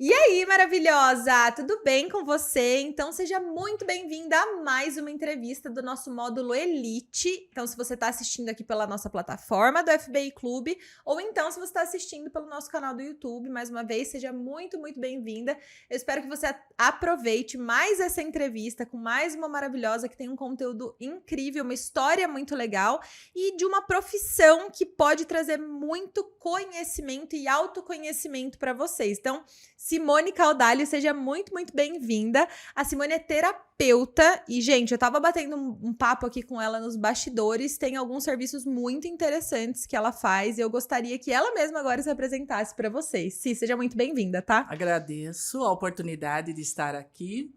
E aí, maravilhosa! Tudo bem com você? Então, seja muito bem-vinda a mais uma entrevista do nosso módulo Elite. Então, se você está assistindo aqui pela nossa plataforma do FBI Clube, ou então se você está assistindo pelo nosso canal do YouTube, mais uma vez, seja muito, muito bem-vinda. Eu espero que você aproveite mais essa entrevista com mais uma maravilhosa que tem um conteúdo incrível, uma história muito legal e de uma profissão que pode trazer muito conhecimento e autoconhecimento para vocês. Então, Simone Caudalho, seja muito, muito bem-vinda. A Simone é terapeuta e, gente, eu tava batendo um papo aqui com ela nos bastidores. Tem alguns serviços muito interessantes que ela faz e eu gostaria que ela mesma agora se apresentasse para vocês. Si, seja muito bem-vinda, tá? Agradeço a oportunidade de estar aqui.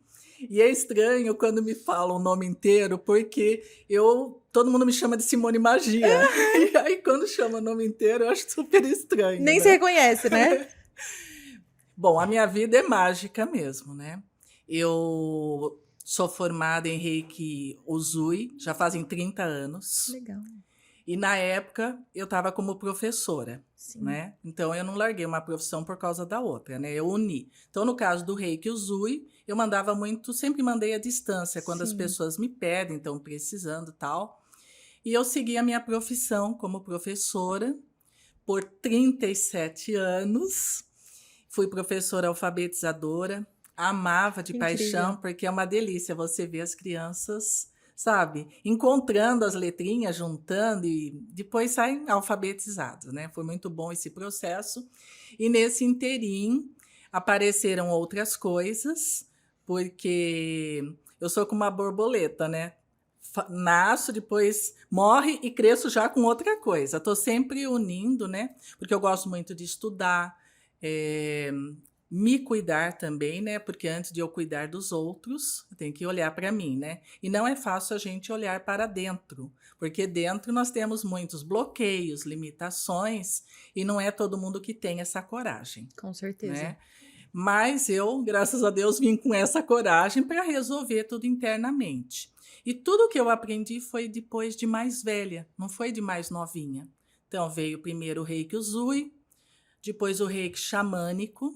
E é estranho quando me falam o nome inteiro, porque todo mundo me chama de Simone Magia. E aí, quando chama o nome inteiro, eu acho super estranho. Nem né? se reconhece, né? Bom, a minha vida é mágica mesmo, né? Eu sou formada em Reiki Usui, já fazem 30 anos. Legal. E na época eu estava como professora, Sim. né? Então eu não larguei uma profissão por causa da outra, né? Eu uni. Então no caso do Reiki Usui, eu mandava muito, sempre mandei à distância quando as Sim. pessoas me pedem, estão precisando e tal. E eu segui a minha profissão como professora por 37 anos. Fui professora alfabetizadora, amava de paixão, porque é uma delícia você ver as crianças, sabe, encontrando as letrinhas, juntando e depois saem alfabetizados, né? Foi muito bom esse processo. E nesse interim apareceram outras coisas, porque eu sou como uma borboleta, né? Nasço, depois morre e cresço já com outra coisa. Estou sempre unindo, né? Porque eu gosto muito de estudar, me cuidar também, né? Porque antes de eu cuidar dos outros, eu tenho que olhar para mim, né? E não é fácil a gente olhar para dentro, porque dentro nós temos muitos bloqueios, limitações, e não é todo mundo que tem essa coragem. Com certeza. Né? Mas eu, graças a Deus, vim com essa coragem para resolver tudo internamente. E tudo que eu aprendi foi depois de mais velha, não foi de mais novinha. Então veio primeiro o Reiki Usui, depois o Reiki Xamânico,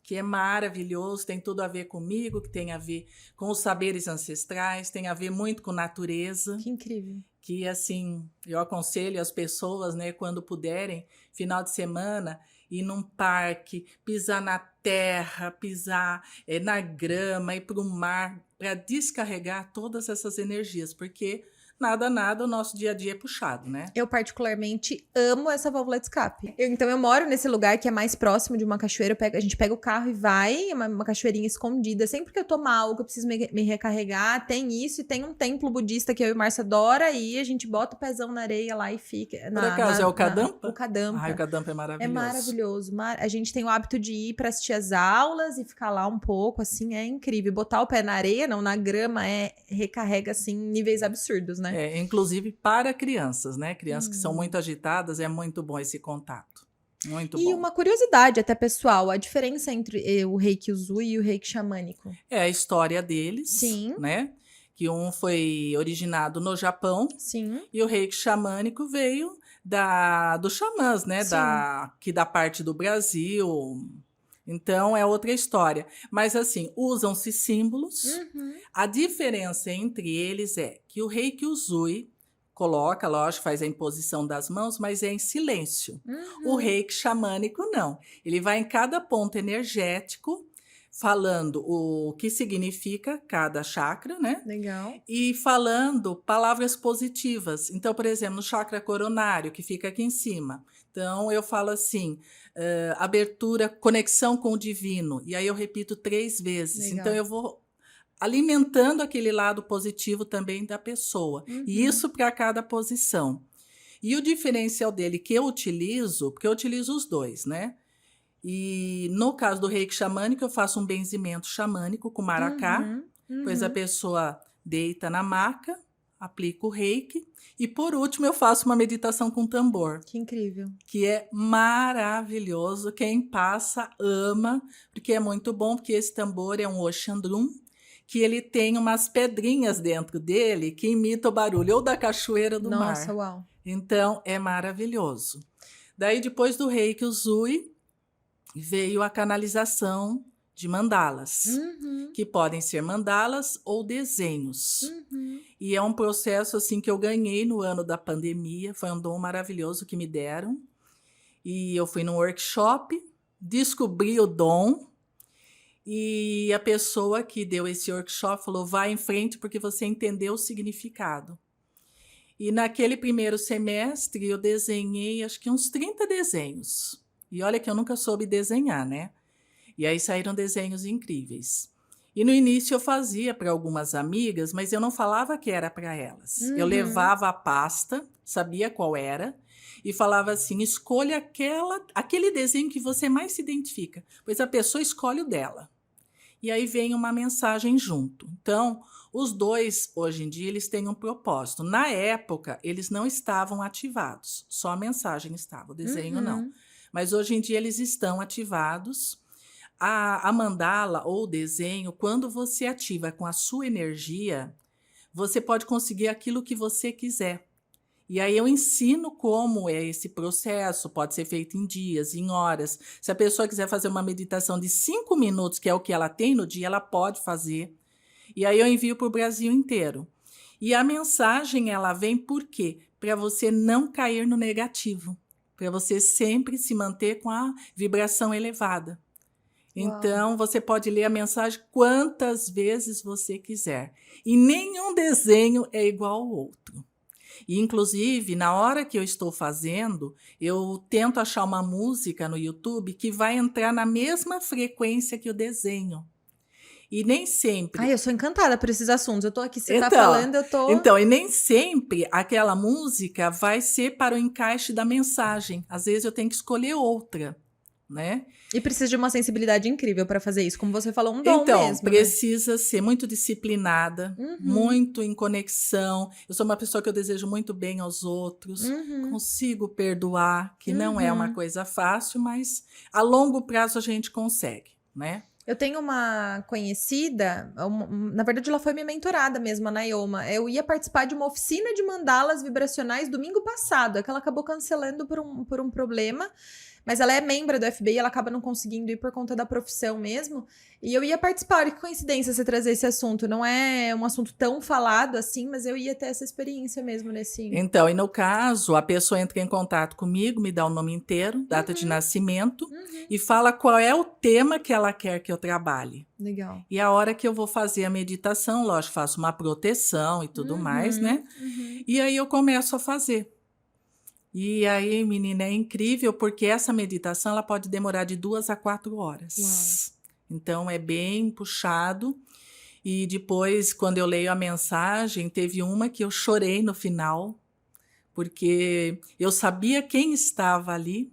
que é maravilhoso, tem tudo a ver comigo, que tem a ver com os saberes ancestrais, tem a ver muito com natureza. Que incrível. Que, assim, eu aconselho as pessoas, né, quando puderem, final de semana, ir num parque, pisar na terra, pisar na grama, ir para o mar, para descarregar todas essas energias, porque nada, o nosso dia a dia é puxado, né? Eu particularmente amo essa válvula de escape. Então eu moro nesse lugar que é mais próximo de uma cachoeira. A gente pega o carro e vai, uma cachoeirinha escondida. Sempre que eu tô mal, que eu preciso me recarregar, tem isso. E tem um templo budista que eu e o Márcio adora. E a gente bota o pezão na areia lá e fica. Por acaso é o Kadampa? O Kadampa. Ai, o Kadampa é maravilhoso. É maravilhoso. A gente tem o hábito de ir para assistir as aulas e ficar lá um pouco, assim, é incrível. Botar o pé na areia, não, na grama, recarrega, assim, níveis absurdos, né? Inclusive para crianças, né? Crianças que são muito agitadas, é muito bom esse contato. Muito bom. E uma curiosidade até pessoal, a diferença entre o Reiki Usui e o Reiki Xamânico? É a história deles, Sim. né? Que um foi originado no Japão. Sim. E o Reiki Xamânico veio dos xamãs, né? Da parte do Brasil. Então, é outra história. Mas, assim, usam-se símbolos. Uhum. A diferença entre eles é que o Reiki Usui coloca, lógico, faz a imposição das mãos, mas é em silêncio. Uhum. O Reiki Xamânico, não. Ele vai em cada ponto energético, falando o que significa cada chakra, né? Legal. E falando palavras positivas. Então, por exemplo, no chakra coronário, que fica aqui em cima. Então, eu falo assim, abertura, conexão com o divino. E aí eu repito 3 vezes. Legal. Então, eu vou alimentando aquele lado positivo também da pessoa. Uhum. E isso para cada posição. E o diferencial dele que eu utilizo, porque eu utilizo os dois, né? E no caso do Reiki Xamânico, eu faço um benzimento xamânico com maracá. Depois a pessoa deita na maca, aplica o Reiki. E por último, eu faço uma meditação com tambor. Que incrível. Que é maravilhoso. Quem passa, ama. Porque é muito bom, porque esse tambor é um Oxandrum, que ele tem umas pedrinhas dentro dele que imita o barulho ou da cachoeira ou do mar. Nossa, uau. Então, é maravilhoso. Daí, depois do Reiki Usui, veio a canalização de mandalas, que podem ser mandalas ou desenhos. E é um processo assim que eu ganhei no ano da pandemia, foi um dom maravilhoso que me deram. E eu fui num workshop, descobri o dom, e a pessoa que deu esse workshop falou: vai em frente porque você entendeu o significado. E naquele primeiro semestre eu desenhei acho que uns 30 desenhos. E olha que eu nunca soube desenhar, né? E aí saíram desenhos incríveis. E no início eu fazia para algumas amigas, mas eu não falava que era para elas. Eu levava a pasta, sabia qual era, e falava assim: escolha aquele desenho que você mais se identifica, pois a pessoa escolhe o dela. E aí vem uma mensagem junto. Então, os dois, hoje em dia, eles têm um propósito. Na época, eles não estavam ativados, só a mensagem estava, o desenho não. Mas hoje em dia eles estão ativados. A mandala ou o desenho, quando você ativa com a sua energia, você pode conseguir aquilo que você quiser. E aí eu ensino como é esse processo, pode ser feito em dias, em horas. Se a pessoa quiser fazer uma meditação de 5 minutos, que é o que ela tem no dia, ela pode fazer. E aí eu envio para o Brasil inteiro. E a mensagem, ela vem por quê? Para você não cair no negativo, para você sempre se manter com a vibração elevada. Então, você pode ler a mensagem quantas vezes você quiser. E nenhum desenho é igual ao outro. E, inclusive, na hora que eu estou fazendo, eu tento achar uma música no YouTube que vai entrar na mesma frequência que o desenho. E nem sempre... Ai, eu sou encantada por esses assuntos. Eu tô aqui, você tá falando, eu tô... Então, e nem sempre aquela música vai ser para o encaixe da mensagem. Às vezes eu tenho que escolher outra, né? E precisa de uma sensibilidade incrível para fazer isso. Como você falou, um dom então, mesmo. Precisa ser muito disciplinada, muito em conexão. Eu sou uma pessoa que eu desejo muito bem aos outros. Consigo perdoar, que não é uma coisa fácil, mas a longo prazo a gente consegue, né? Eu tenho uma conhecida, na verdade ela foi minha mentorada mesmo, a Nayoma. Eu ia participar de uma oficina de mandalas vibracionais domingo passado, é que ela acabou cancelando por um problema, mas ela é membro do FBI, ela acaba não conseguindo ir por conta da profissão mesmo. E eu ia participar, olha que coincidência você trazer esse assunto. Não é um assunto tão falado assim, mas eu ia ter essa experiência mesmo nesse... Então, e no caso, a pessoa entra em contato comigo, me dá o nome inteiro, data de nascimento, e fala qual é o tema que ela quer que eu trabalhe. Legal. E a hora que eu vou fazer a meditação, lógico, faço uma proteção e tudo mais, né? E aí eu começo a fazer. E aí, menina, é incrível, porque essa meditação ela pode demorar de 2 a 4 horas. Uau. Então, é bem puxado. E depois, quando eu leio a mensagem, teve uma que eu chorei no final, porque eu sabia quem estava ali,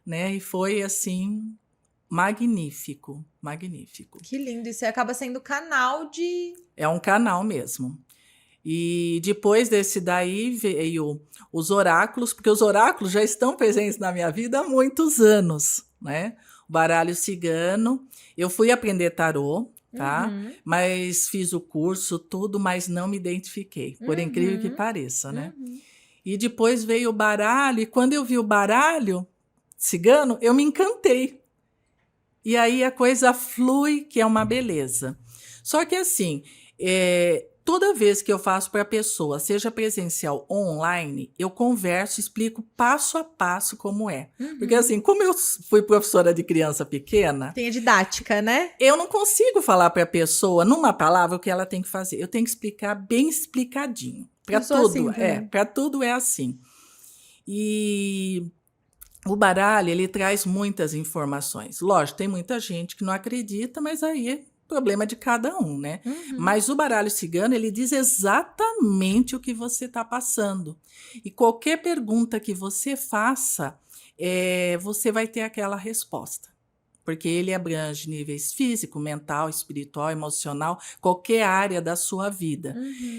né? E foi, assim, magnífico, magnífico. Que lindo. E você acaba sendo canal de... É um canal mesmo. E depois desse daí veio os oráculos, porque os oráculos já estão presentes na minha vida há muitos anos, né? O baralho cigano, eu fui aprender tarô, tá? Mas fiz o curso, tudo, mas não me identifiquei, por incrível que pareça, né? E depois veio o baralho, e quando eu vi o baralho cigano, eu me encantei. E aí a coisa flui, que é uma beleza. Só que assim, toda vez que eu faço para a pessoa, seja presencial ou online, eu converso, explico passo a passo como é. Porque assim, como eu fui professora de criança pequena... Tem a didática, né? Eu não consigo falar para a pessoa, numa palavra, o que ela tem que fazer. Eu tenho que explicar bem explicadinho. Para tudo, assim, para tudo é assim. E o baralho, ele traz muitas informações. Lógico, tem muita gente que não acredita, mas aí é problema de cada um, né? Mas o baralho cigano, ele diz exatamente o que você está passando. E qualquer pergunta que você faça, você vai ter aquela resposta. Porque ele abrange níveis físico, mental, espiritual, emocional, qualquer área da sua vida.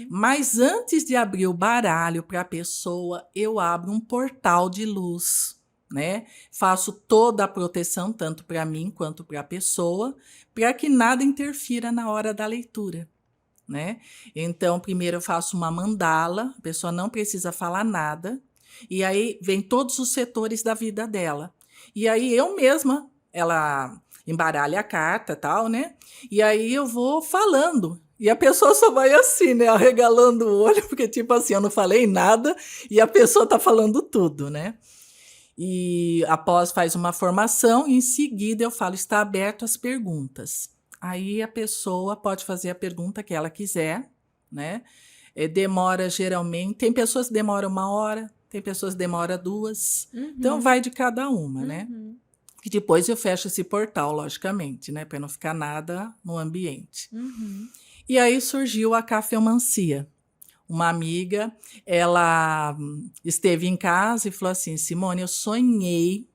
Mas antes de abrir o baralho para a pessoa, eu abro um portal de luz, né? Faço toda a proteção, tanto para mim quanto para a pessoa, para que nada interfira na hora da leitura, né? Então, primeiro eu faço uma mandala, a pessoa não precisa falar nada, e aí vem todos os setores da vida dela. E aí eu mesma ela embaralha a carta e tal, né? E aí eu vou falando. E a pessoa só vai assim, né? Arregalando o olho, porque tipo assim, eu não falei nada e a pessoa tá falando tudo, né? E após faz uma formação, e em seguida eu falo, está aberto às perguntas. Aí a pessoa pode fazer a pergunta que ela quiser, né? Demora geralmente, tem pessoas que demoram 1 hora, tem pessoas que demoram 2, então vai de cada uma, né? E depois eu fecho esse portal, logicamente, né? Para não ficar nada no ambiente. E aí surgiu a cafeomancia. Uma amiga, ela esteve em casa e falou assim, Simone, eu sonhei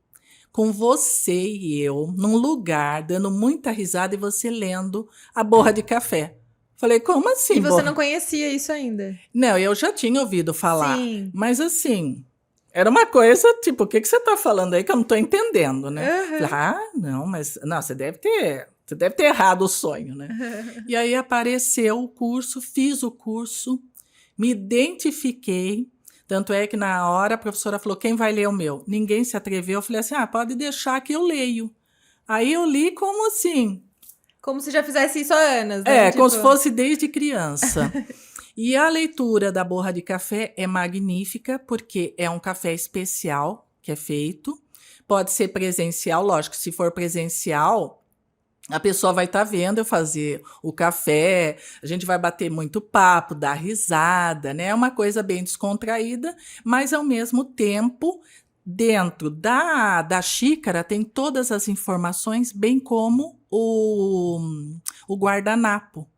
com você e eu num lugar, dando muita risada e você lendo a borra de café. Falei, como assim? E você não conhecia isso ainda? Não, eu já tinha ouvido falar. Sim. Mas assim, era uma coisa tipo, o que você tá falando aí que eu não tô entendendo, né? Falei, não, mas não, você deve ter errado o sonho, né? E aí apareceu o curso, fiz o curso, me identifiquei. Tanto é que na hora a professora falou, quem vai ler o meu? Ninguém se atreveu. Eu falei assim, pode deixar que eu leio. Aí eu li como assim... Como se já fizesse isso há anos, né? Como se fosse desde criança. E a leitura da borra de café é magnífica, porque é um café especial que é feito. Pode ser presencial, lógico, se for presencial, a pessoa vai estar vendo eu fazer o café, a gente vai bater muito papo, dar risada, né? É uma coisa bem descontraída, mas ao mesmo tempo, dentro da xícara tem todas as informações, bem como o guardanapo,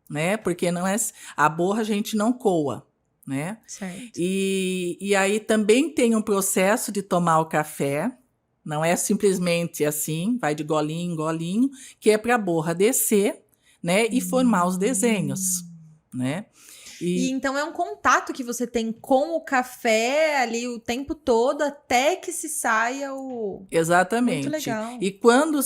né? Porque não é a borra a gente não coa, né? Certo. E aí também tem um processo de tomar o café, não é simplesmente assim, vai de golinho em golinho, que é para a borra descer, né? E formar os desenhos, né? E então é um contato que você tem com o café ali o tempo todo até que se saia o... Exatamente. Muito legal. E quando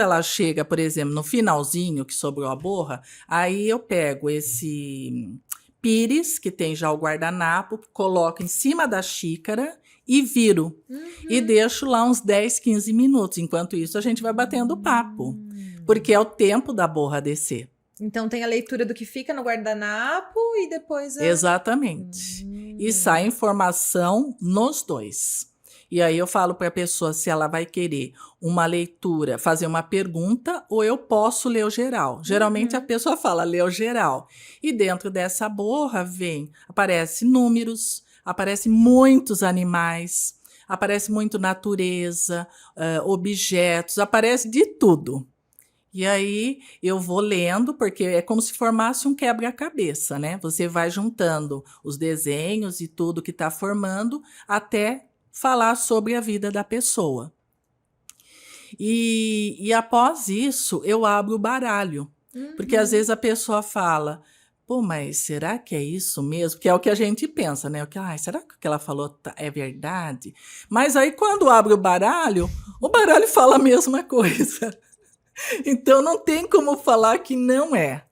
ela chega, por exemplo, no finalzinho que sobrou a borra, aí eu pego esse pires, que tem já o guardanapo, coloco em cima da xícara e viro. E deixo lá uns 10, 15 minutos. Enquanto isso, a gente vai batendo papo. Porque é o tempo da borra descer. Então tem a leitura do que fica no guardanapo e depois Exatamente. E sai informação nos dois. E aí eu falo para a pessoa se ela vai querer uma leitura, fazer uma pergunta, ou eu posso ler o geral. Geralmente a pessoa fala ler o geral. E dentro dessa borra aparece números, aparece muitos animais, aparece muito natureza, objetos, aparece de tudo. E aí eu vou lendo, porque é como se formasse um quebra-cabeça, né? Você vai juntando os desenhos e tudo que está formando até falar sobre a vida da pessoa. E após isso, eu abro o baralho. Porque às vezes a pessoa fala, pô, mas será que é isso mesmo? Que é o que a gente pensa, né? Será que o que ela falou é verdade? Mas aí quando abre o baralho fala a mesma coisa. Então não tem como falar que não é.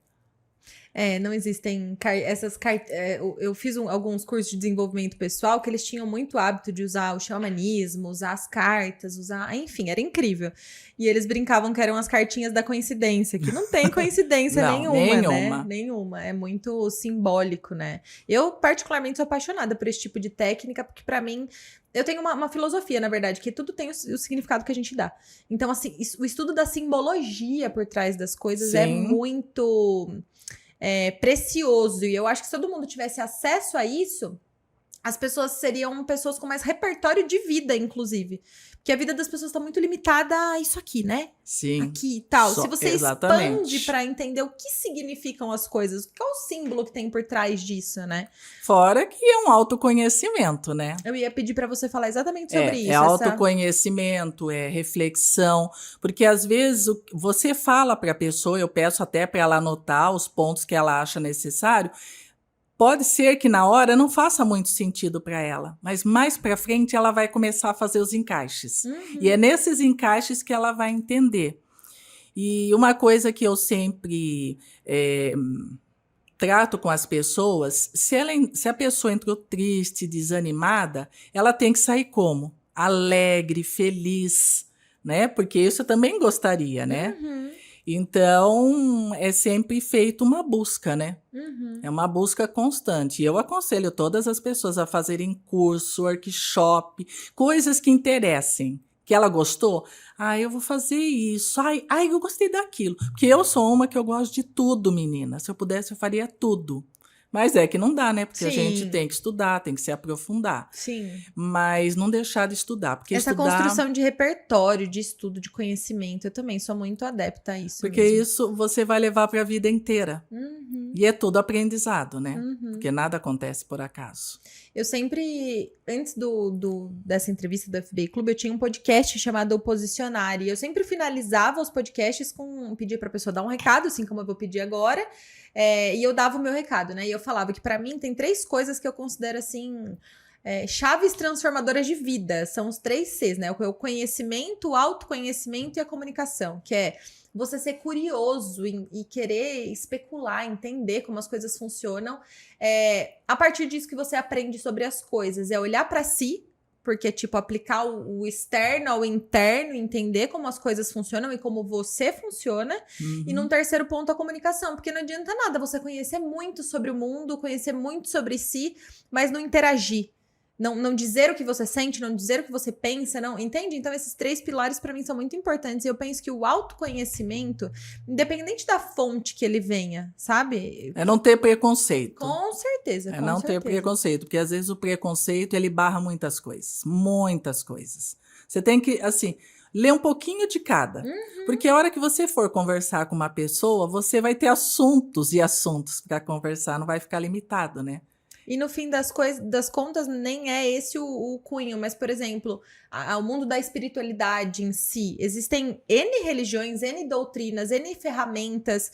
Não existem essas cartas. Eu fiz alguns cursos de desenvolvimento pessoal que eles tinham muito hábito de usar o xamanismo, usar as cartas, enfim, era incrível. E eles brincavam que eram as cartinhas da coincidência, que não tem coincidência não, nenhuma, né? Nenhuma. É muito simbólico, né? Eu, particularmente, sou apaixonada por esse tipo de técnica, porque pra mim. Eu tenho uma filosofia, na verdade, que tudo tem o significado que a gente dá. Então, assim, o estudo da simbologia por trás das coisas é muito precioso. E eu acho que se todo mundo tivesse acesso a isso, as pessoas seriam pessoas com mais repertório de vida, inclusive. Porque a vida das pessoas está muito limitada a isso aqui, né? Sim. Aqui e tal. Se você exatamente. expande para entender o que significam as coisas, qual é o símbolo que tem por trás disso, né? Fora que é um autoconhecimento, né? Eu ia pedir para você falar exatamente sobre isso. É autoconhecimento, é reflexão, porque às vezes você fala para a pessoa, eu peço até para ela anotar os pontos que ela acha necessário. Pode ser que na hora não faça muito sentido para ela, mas mais para frente ela vai começar a fazer os encaixes. E é nesses encaixes que ela vai entender. E uma coisa que eu sempre trato com as pessoas, se a pessoa entrou triste, desanimada, ela tem que sair como? Alegre, feliz, né? Porque isso eu também gostaria, né? Uhum. Então, é sempre feito uma busca, né? Uhum. É uma busca constante. E eu aconselho todas as pessoas a fazerem curso, workshop, coisas que interessem. Que ela gostou? Ah, eu vou fazer isso. Ai, eu gostei daquilo. Porque eu sou uma que eu gosto de tudo, menina. Se eu pudesse, eu faria tudo. Mas é que não dá, né? Porque a gente Sim. tem que estudar, tem que se aprofundar. Sim. Mas não deixar de estudar. Porque Essa estudar... construção de repertório, de estudo, de conhecimento, eu também sou muito adepta a isso Porque mesmo. isso você vai levar para a vida inteira. Uhum. E é tudo aprendizado, né? Uhum. Porque nada acontece por acaso. Eu sempre, antes dessa entrevista do FBI Clube, eu tinha um podcast chamado O Posicionar. E eu sempre finalizava os podcasts com pedir pra pessoa dar um recado, assim como eu vou pedir agora. E eu dava o meu recado, né? E eu falava que pra mim tem 3 coisas que eu considero assim. Chaves transformadoras de vida. São os 3 Cs, né? O conhecimento, o autoconhecimento e a comunicação. Que é você ser curioso e querer especular, entender como as coisas funcionam. A partir disso que você aprende sobre as coisas. É olhar pra si, porque, tipo, aplicar o externo ao interno, entender como as coisas funcionam e como você funciona. Uhum. E num terceiro ponto, a comunicação. Porque não adianta nada você conhecer muito sobre o mundo, conhecer muito sobre si, mas não interagir. Não dizer o que você sente, não dizer o que você pensa, não, entende? Então, esses 3 pilares para mim são muito importantes. E eu penso que o autoconhecimento, independente da fonte que ele venha, sabe? É não ter preconceito. Com certeza, É com não certeza. ter preconceito, porque às vezes o preconceito, ele barra muitas coisas. Muitas coisas. Você tem que, assim, ler um pouquinho de cada. Uhum. Porque a hora que você for conversar com uma pessoa, você vai ter assuntos e assuntos para conversar, não vai ficar limitado, né? E no fim das contas, nem é esse o cunho, mas, por exemplo, o mundo da espiritualidade em si. Existem N religiões, N doutrinas, N ferramentas.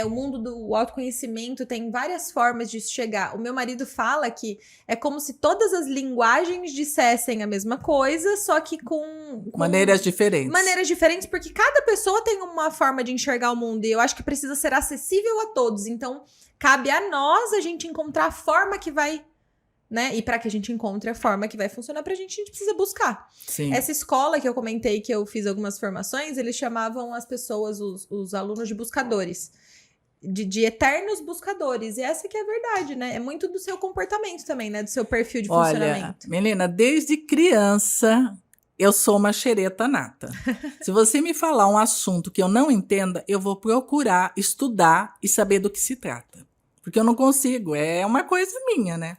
O mundo do autoconhecimento tem várias formas de chegar. O meu marido fala que é como se todas as linguagens dissessem a mesma coisa, só que com maneiras diferentes. Maneiras diferentes, porque cada pessoa tem uma forma de enxergar o mundo. E eu acho que precisa ser acessível a todos. Então, cabe a nós a gente encontrar a forma que vai, né? E para que a gente encontre a forma que vai funcionar pra gente, a gente precisa buscar. Sim. Essa escola que eu comentei que eu fiz algumas formações, eles chamavam as pessoas, os alunos de buscadores. De eternos buscadores. E essa que é a verdade, né? É muito do seu comportamento também, né? Do seu perfil de funcionamento. Olha, menina, desde criança eu sou uma xereta nata. Se você me falar um assunto que eu não entenda, eu vou procurar estudar e saber do que se trata. Porque eu não consigo, é uma coisa minha, né?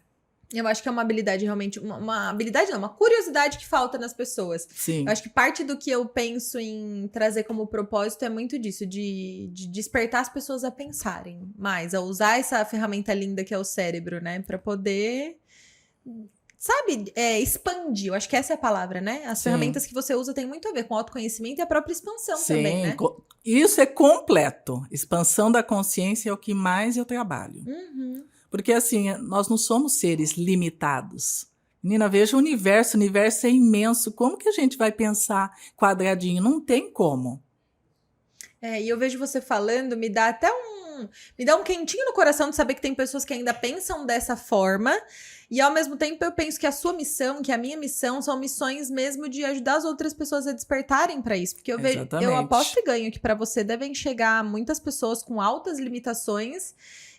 Eu acho que é uma habilidade realmente, uma habilidade não, uma curiosidade que falta nas pessoas. Sim. Eu acho que parte do que eu penso em trazer como propósito é muito disso, de despertar as pessoas a pensarem mais, a usar essa ferramenta linda que é o cérebro, né? Pra poder, sabe, expandir. Eu acho que essa é a palavra, né? As ferramentas que você usa tem muito a ver com autoconhecimento e a própria expansão também, né? Isso é completo. Expansão da consciência é o que mais eu trabalho. Uhum. Porque, assim, nós não somos seres limitados. Menina, veja o universo é imenso. Como que a gente vai pensar quadradinho? Não tem como. E eu vejo você falando, me dá até me dá um quentinho no coração de saber que tem pessoas que ainda pensam dessa forma. E ao mesmo tempo eu penso que a sua missão, que a minha missão, são missões mesmo de ajudar as outras pessoas a despertarem para isso. Porque eu aposto e ganho que para você devem chegar muitas pessoas com altas limitações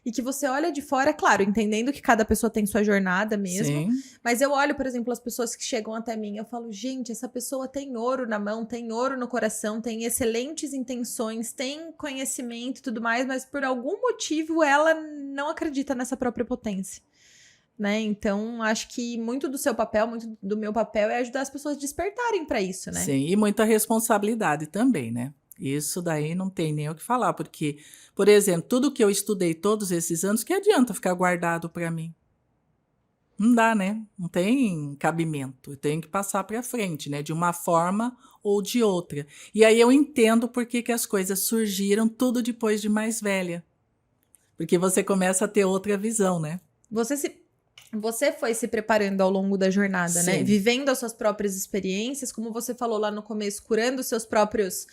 e que você olha de fora, claro, entendendo que cada pessoa tem sua jornada mesmo. Sim. Mas eu olho, por exemplo, as pessoas que chegam até mim, eu falo, gente, essa pessoa tem ouro na mão, tem ouro no coração, tem excelentes intenções, tem conhecimento e tudo mais, mas por algum motivo ela não acredita nessa própria potência. Né? Então, acho que muito do seu papel, muito do meu papel é ajudar as pessoas a despertarem para isso, né? Sim, e muita responsabilidade também, né? Isso daí não tem nem o que falar, porque, por exemplo, tudo que eu estudei todos esses anos, que adianta ficar guardado para mim? Não dá, né? Não tem cabimento. Eu tenho que passar para frente, né? De uma forma ou de outra. E aí eu entendo por que as coisas surgiram tudo depois de mais velha. Porque você começa a ter outra visão, né? Você foi se preparando ao longo da jornada, Sim. né? Vivendo as suas próprias experiências, como você falou lá no começo, curando os seus próprios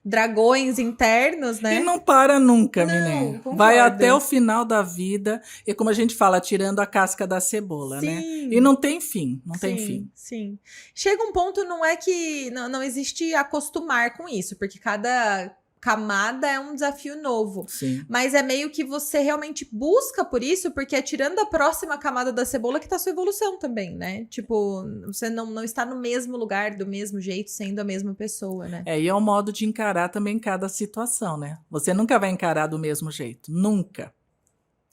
dragões internos, né? E não para nunca, Não, menina. concordo. Vai até o final da vida. E como a gente fala, tirando a casca da cebola, né? Sim. E não tem fim, não tem Sim, fim. sim. Chega um ponto, não é que não existe acostumar com isso, porque cada camada é um desafio novo. Sim. Mas é meio que você realmente busca por isso, porque é tirando a próxima camada da cebola que tá a sua evolução também, né? Tipo, você não está no mesmo lugar, do mesmo jeito, sendo a mesma pessoa, né? E é um modo de encarar também cada situação, né? Você nunca vai encarar do mesmo jeito. Nunca.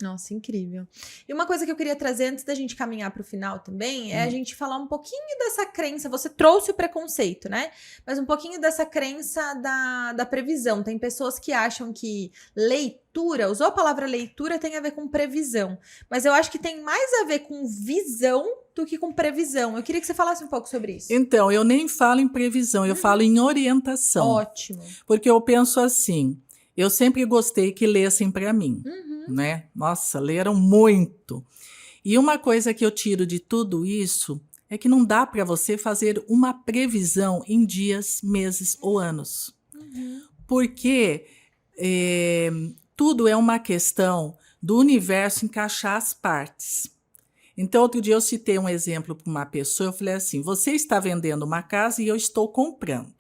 Nossa, incrível. E uma coisa que eu queria trazer antes da gente caminhar para o final também é a gente falar um pouquinho dessa crença. Você trouxe o preconceito, né? Mas um pouquinho dessa crença da previsão. Tem pessoas que acham que leitura, usou a palavra leitura, tem a ver com previsão. Mas eu acho que tem mais a ver com visão do que com previsão. Eu queria que você falasse um pouco sobre isso. Então, eu nem falo em previsão, eu falo em orientação. Ótimo. Porque eu penso assim, eu sempre gostei que lessem para mim. Né? Nossa, leram muito. E uma coisa que eu tiro de tudo isso é que não dá para você fazer uma previsão em dias, meses ou anos. Porque tudo é uma questão do universo encaixar as partes. Então, outro dia eu citei um exemplo para uma pessoa, eu falei assim, você está vendendo uma casa e eu estou comprando.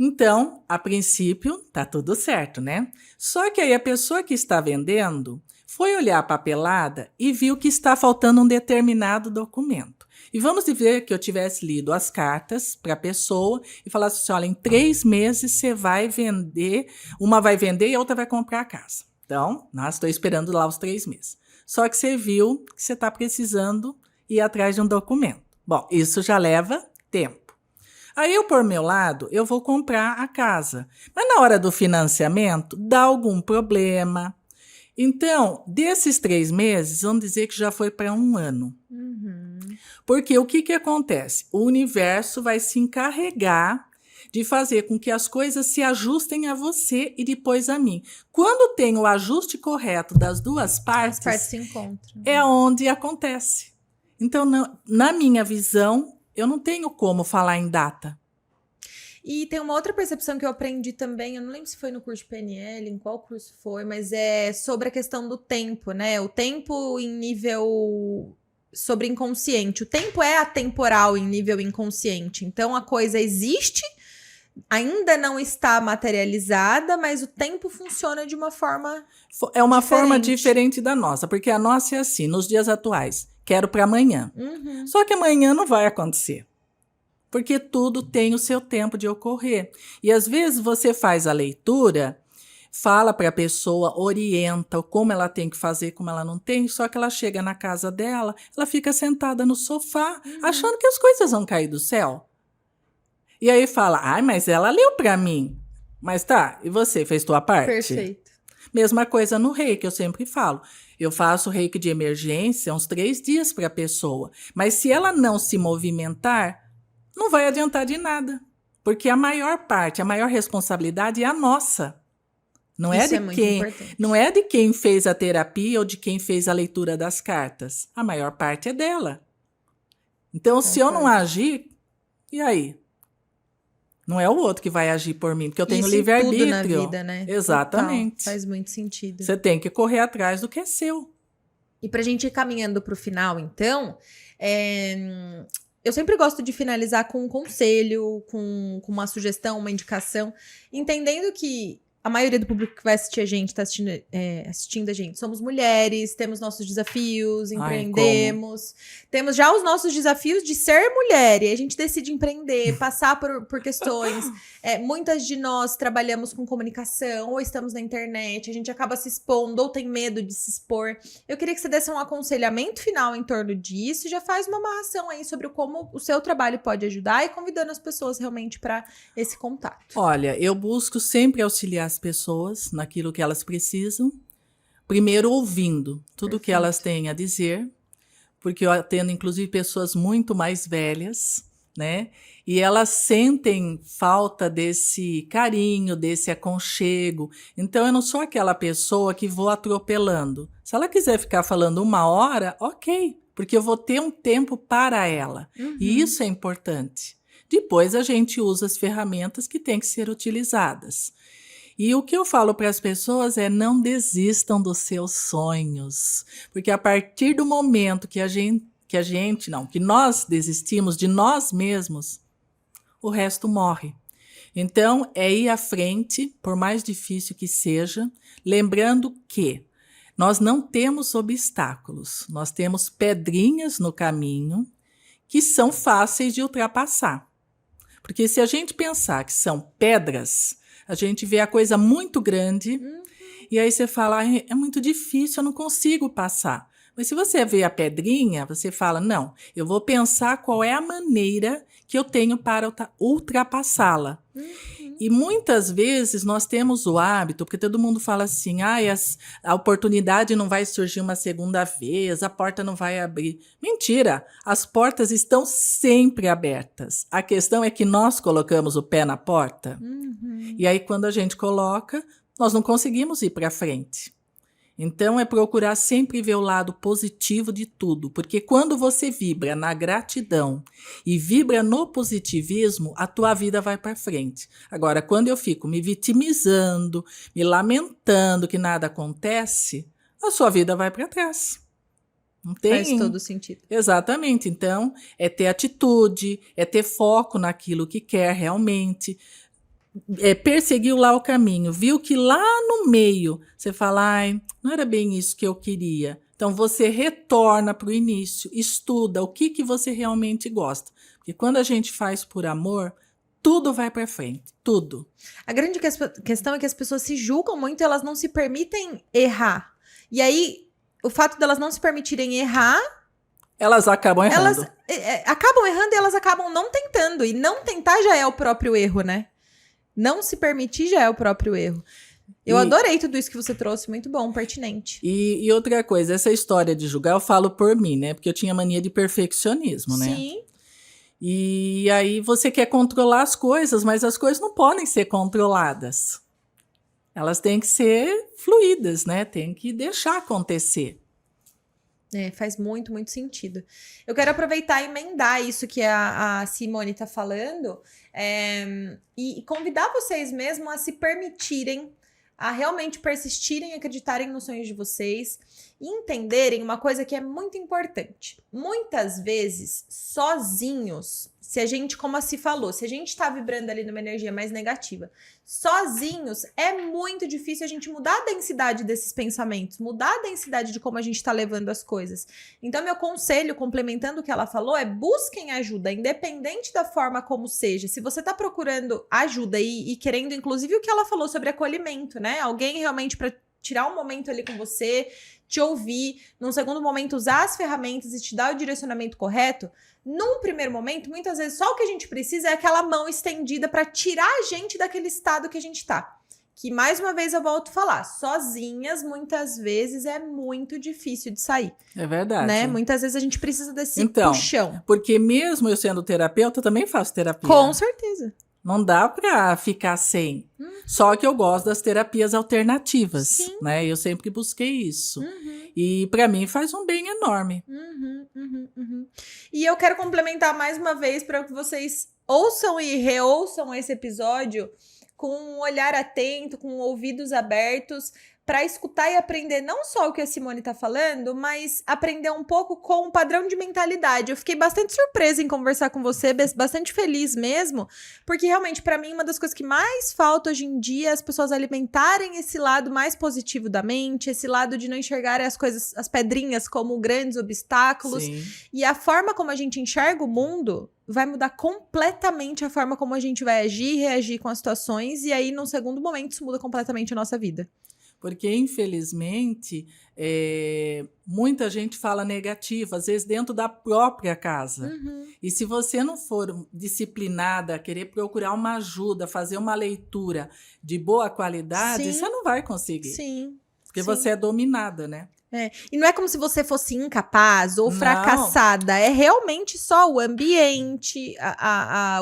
Então, a princípio, tá tudo certo, né? Só que aí a pessoa que está vendendo foi olhar a papelada e viu que está faltando um determinado documento. E vamos dizer que eu tivesse lido as cartas para a pessoa e falasse assim, olha, em 3 meses você vai vender, uma vai vender e a outra vai comprar a casa. Então, estou esperando lá os 3 meses. Só que você viu que você está precisando ir atrás de um documento. Bom, isso já leva tempo. Aí eu, por meu lado, eu vou comprar a casa. Mas na hora do financiamento, dá algum problema. Então, desses 3 meses, vamos dizer que já foi para 1 ano. Porque o que acontece? O universo vai se encarregar de fazer com que as coisas se ajustem a você e depois a mim. Quando tem o ajuste correto das duas partes, As partes se encontram. É onde acontece. Então, na minha visão, eu não tenho como falar em data. E tem uma outra percepção que eu aprendi também, eu não lembro se foi no curso de PNL, em qual curso foi, mas é sobre a questão do tempo, né? O tempo em nível sobre inconsciente. O tempo é atemporal em nível inconsciente. Então a coisa existe, ainda não está materializada, mas o tempo funciona de uma forma É uma diferente. forma diferente da nossa, porque a nossa é assim, nos dias atuais, quero para amanhã. Só que amanhã não vai acontecer. Porque tudo tem o seu tempo de ocorrer. E às vezes você faz a leitura, fala para a pessoa, orienta como ela tem que fazer, como ela não tem, só que ela chega na casa dela, ela fica sentada no sofá, achando que as coisas vão cair do céu. E aí fala, mas ela leu para mim. Mas tá, e você fez tua parte? Perfeito. Mesma coisa no reiki, eu sempre falo. Eu faço reiki de emergência uns 3 dias para a pessoa. Mas se ela não se movimentar, não vai adiantar de nada. Porque a maior parte, a maior responsabilidade é a nossa. Não Isso é de quem, importante. não é de quem fez a terapia ou de quem fez a leitura das cartas. A maior parte é dela. Então, se eu não agir, e aí? Não é o outro que vai agir por mim, porque eu tenho Isso livre-arbítrio. Tudo na vida, né? Exatamente. Total, faz muito sentido. Você tem que correr atrás do que é seu. E pra gente ir caminhando pro final, então, eu sempre gosto de finalizar com um conselho, com uma sugestão, uma indicação, entendendo que a maioria do público que vai assistir a gente, tá assistindo a gente, somos mulheres, temos nossos desafios, empreendemos, temos já os nossos desafios de ser mulher, e a gente decide empreender, passar por questões. Muitas de nós trabalhamos com comunicação, ou estamos na internet, a gente acaba se expondo, ou tem medo de se expor. Eu queria que você desse um aconselhamento final em torno disso, e já faz uma amarração aí sobre como o seu trabalho pode ajudar, e convidando as pessoas realmente para esse contato. Olha, eu busco sempre auxiliar as pessoas naquilo que elas precisam, primeiro ouvindo tudo que elas têm a dizer, porque eu atendo inclusive pessoas muito mais velhas, né? E elas sentem falta desse carinho, desse aconchego. Então eu não sou aquela pessoa que vou atropelando. Se ela quiser ficar falando 1 hora, ok, porque eu vou ter um tempo para ela. E isso é importante. Depois a gente usa as ferramentas que têm que ser utilizadas. E o que eu falo para as pessoas é: não desistam dos seus sonhos, porque a partir do momento que nós desistimos de nós mesmos, o resto morre. Então, é ir à frente, por mais difícil que seja, lembrando que nós não temos obstáculos, nós temos pedrinhas no caminho que são fáceis de ultrapassar. Porque se a gente pensar que são pedras, a gente vê a coisa muito grande e aí você fala: é muito difícil, eu não consigo passar. Mas se você vê a pedrinha, você fala: não, eu vou pensar qual é a maneira que eu tenho para ultrapassá-la. E muitas vezes nós temos o hábito, porque todo mundo fala assim: a oportunidade não vai surgir uma segunda vez, a porta não vai abrir. Mentira, as portas estão sempre abertas. A questão é que nós colocamos o pé na porta, e aí quando a gente coloca, nós não conseguimos ir para frente. Então, é procurar sempre ver o lado positivo de tudo, porque quando você vibra na gratidão e vibra no positivismo, a tua vida vai para frente. Agora, quando eu fico me vitimizando, me lamentando que nada acontece, a sua vida vai para trás. Não tem? Faz todo sentido. Exatamente. Então, é ter atitude, é ter foco naquilo que quer realmente. Perseguiu lá o caminho, viu que lá no meio você fala: não era bem isso que eu queria. Então você retorna para o início, estuda o que você realmente gosta. Porque quando a gente faz por amor, tudo vai para frente, tudo. A grande questão é que as pessoas se julgam muito e elas não se permitem errar. E aí, o fato delas não se permitirem errar, elas acabam errando. Elas acabam errando e elas acabam não tentando. E não tentar já é o próprio erro, né? Não se permitir já é o próprio erro. Eu adorei tudo isso que você trouxe, muito bom, pertinente. E outra coisa, essa história de julgar, eu falo por mim, né? Porque eu tinha mania de perfeccionismo, né? Sim. E aí você quer controlar as coisas, mas as coisas não podem ser controladas. Elas têm que ser fluídas, né? Tem que deixar acontecer. Faz muito, muito sentido. Eu quero aproveitar e emendar isso que a Simone está falando e convidar vocês mesmo a se permitirem, a realmente persistirem e acreditarem nos sonhos de vocês e entenderem uma coisa que é muito importante. Muitas vezes, sozinhos, se a gente, como a Si falou, se a gente está vibrando ali numa energia mais negativa, sozinhos é muito difícil a gente mudar a densidade desses pensamentos, mudar a densidade de como a gente está levando as coisas. Então, meu conselho, complementando o que ela falou, é: busquem ajuda, independente da forma como seja. Se você está procurando ajuda e querendo, inclusive, o que ela falou sobre acolhimento, né? Alguém realmente para tirar um momento ali com você, te ouvir, num segundo momento usar as ferramentas e te dar o direcionamento correto. Num primeiro momento, muitas vezes, só o que a gente precisa é aquela mão estendida para tirar a gente daquele estado que a gente tá. Que, mais uma vez, eu volto a falar, sozinhas, muitas vezes, é muito difícil de sair. É verdade. Né? Muitas vezes a gente precisa desse puxão. Porque mesmo eu sendo terapeuta, eu também faço terapia. Com certeza. Não dá pra ficar sem. Só que eu gosto das terapias alternativas. Sim. Né? Eu sempre busquei isso. E pra mim faz um bem enorme. E eu quero complementar mais uma vez para que vocês ouçam e reouçam esse episódio com um olhar atento, com ouvidos abertos, para escutar e aprender não só o que a Simone tá falando, mas aprender um pouco com o padrão de mentalidade. Eu fiquei bastante surpresa em conversar com você, bastante feliz mesmo, porque realmente para mim uma das coisas que mais falta hoje em dia é as pessoas alimentarem esse lado mais positivo da mente, esse lado de não enxergarem as coisas, as pedrinhas como grandes obstáculos. Sim. E a forma como a gente enxerga o mundo vai mudar completamente a forma como a gente vai agir e reagir com as situações, e aí num segundo momento isso muda completamente a nossa vida. Porque, infelizmente, muita gente fala negativo, às vezes dentro da própria casa. E se você não for disciplinada, querer procurar uma ajuda, fazer uma leitura de boa qualidade, Sim. você não vai conseguir. Sim. Porque você é dominada, né? E não é como se você fosse incapaz ou Não. fracassada. É realmente só o ambiente,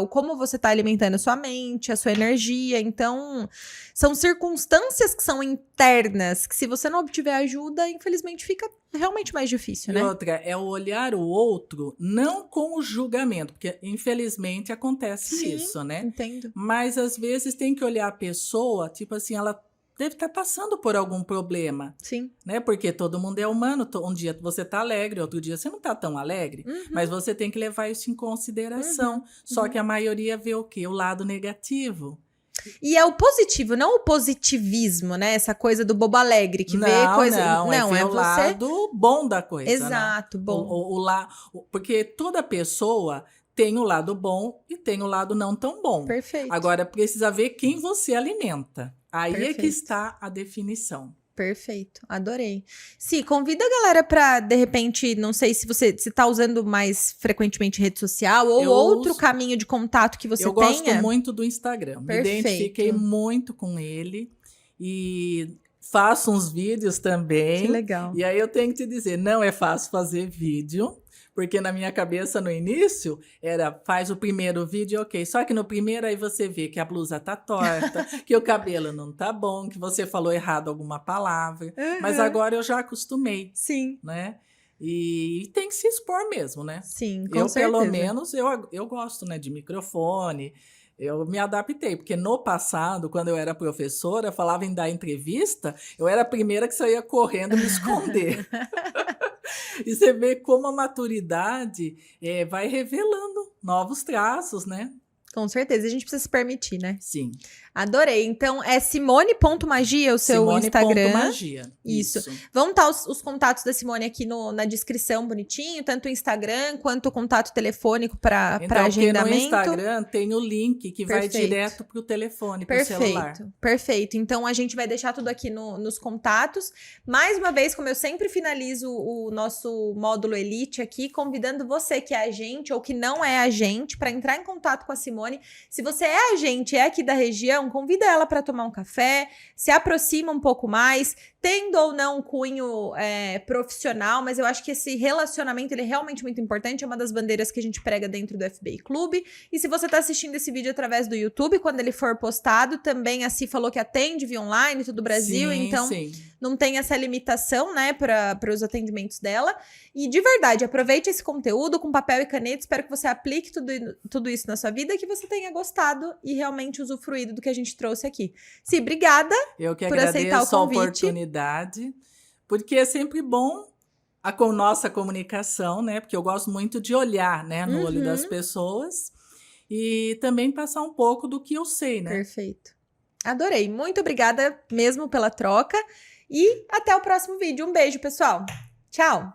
o como você tá alimentando a sua mente, a sua energia. Então, são circunstâncias que são internas, que se você não obtiver ajuda, infelizmente fica realmente mais difícil, E né? outra, é o olhar o outro não com o julgamento, porque infelizmente acontece Sim, isso, né? entendo. Mas às vezes tem que olhar a pessoa, tipo assim, ela deve estar passando por algum problema, Sim. né? Porque todo mundo é humano. Um dia você tá alegre, outro dia você não tá tão alegre. Uhum. Mas você tem que levar isso em consideração. Só que a maioria vê o quê? O lado negativo. E é o positivo, não o positivismo, né? Essa coisa do bobo alegre, que vê coisa. Não, Não, ver é o você. lado bom da coisa, Exato, né? bom. Porque toda pessoa tem o lado bom e tem o lado não tão bom. Perfeito. Agora, precisa ver quem você alimenta. Aí é que Perfeito. está a definição. Perfeito, adorei. Sim, convida a galera pra, de repente, não sei se você tá usando mais frequentemente rede social ou Eu outro uso- caminho de contato que você Eu gosto tenha. muito do Instagram. Me Perfeito. identifiquei muito com ele e faço uns vídeos também. Que legal. E aí eu tenho que te dizer, não é fácil fazer vídeo, porque na minha cabeça no início era faz o primeiro vídeo, ok. Só que no primeiro aí você vê que a blusa tá torta, que o cabelo não tá bom, que você falou errado alguma palavra. Mas agora eu já acostumei, Sim. né? E tem que se expor mesmo, né? Sim, com Eu, certeza. pelo menos, eu gosto, né, de microfone. Eu me adaptei, porque no passado, quando eu era professora, falava em dar entrevista, eu era a primeira que saía correndo me esconder. E você vê como a maturidade vai revelando novos traços, né? Com certeza, a gente precisa se permitir, né? Sim. Adorei. Então, é simone.magia o seu Instagram. Simone.magia. Isso. Vão estar os contatos da Simone aqui na descrição, bonitinho. Tanto o Instagram, quanto o contato telefônico para agendamento. No Instagram tem o link que vai direto para o telefone, para o celular. Perfeito. Então, a gente vai deixar tudo aqui nos contatos. Mais uma vez, como eu sempre finalizo o nosso módulo Elite aqui, convidando você que é agente ou que não é agente para entrar em contato com a Simone. Se você é agente, é aqui da região, convida ela para tomar um café, se aproxima um pouco mais, tendo ou não um cunho profissional, mas eu acho que esse relacionamento ele é realmente muito importante, é uma das bandeiras que a gente prega dentro do FBI Clube. E se você está assistindo esse vídeo através do YouTube, quando ele for postado, também a Si falou que atende via online, todo o Brasil, então não tem essa limitação, né, para os atendimentos dela. E de verdade, aproveite esse conteúdo com papel e caneta, espero que você aplique tudo isso na sua vida e que você tenha gostado e realmente usufruído do que a gente trouxe aqui. Si, obrigada por aceitar o convite. Eu que agradeço a oportunidade, porque é sempre bom a nossa comunicação, né? Porque eu gosto muito de olhar, né, no olho das pessoas e também passar um pouco do que eu sei, né? Perfeito. Adorei. Muito obrigada mesmo pela troca e até o próximo vídeo. Um beijo, pessoal. Tchau!